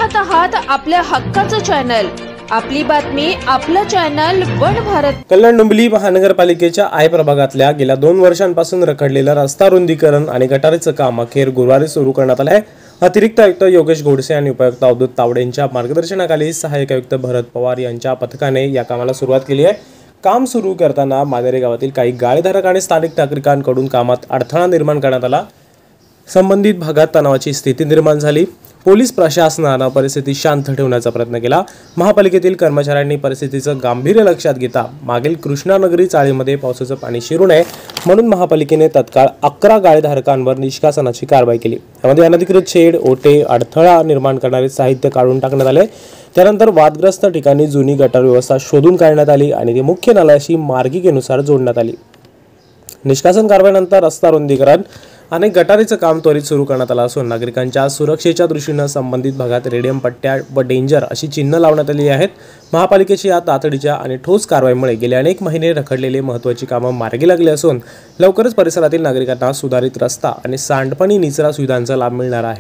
पाहत आहात आपल्या हक्काचं चॅनल, आपली बातमी, आपलं चॅनल वन भारत। कल्याण डोंबिवली महानगरपालिकेच्या आय प्रभागातल्या गेल्या 2 वर्षांपासून रखडलेलं रस्ता रुंदीकरण आणि गटारीचं काम अखेर गुरुवारी सुरू करण्यात आलं आहे। अतिरिक्त आयुक्त योगेश गोडसे आणि उपायुक्त अवधूत तावडे यांच्या मार्गदर्शनाखाली सहाय्यक आयुक्त भरत पवार यांच्या पथकाने या कामाला सुरुवात केली आहे। काम सुरू करताना मानेरे गावातील काही गाळेधारक आणि स्थानिक नागरिकांकडून कामात अडथळा निर्माण करण्यात आला। संबंधित भागात तणावाची स्थिती निर्माण झाली। पोलीस प्रशासनाने परिस्थिती शांत ठेवण्याचा प्रयत्न केला। महापालिकेतील कर्मचाऱ्यांनी परिस्थितीचं गांभीर्य लक्षात घेता मागील कृष्णानगरी चाळीमध्ये पावसाचं पाणी शिरू नये म्हणून महापालिकेने तत्काळ 11 गाळेधारकांवर निष्कासनाची कारवाई केली। यामध्ये अनधिकृत शेड, ओटे, अडथळा निर्माण करणारे साहित्य काढून टाकण्यात आले। त्यानंतर वादग्रस्त ठिकाणी जुनी गटार व्यवस्था शोधून काढण्यात आली आणि ती मुख्य नाल्याशी मार्गिकेनुसार जोडण्यात आली। निष्कासन कारवाईनंतर रस्ता रुंदीकरण आणि गटारीचं काम त्वरित सुरू करण्यात आलं असून नागरिकांच्या सुरक्षेच्या दृष्टीने संबंधित भागात रेडियम पट्ट्या व डेंजर अशी चिन्ह लावण्यात आली आहेत। महापालिकेची या तातडीच्या आणि ठोस कारवाईमुळे गेले अनेक महिने रखडलेले महत्त्वाची कामं मार्गी लागली असून लवकरच परिसरातील नागरिकांना सुधारित रस्ता आणि सांडपाणी निचरा सुविधांचा लाभ मिळणार आहे।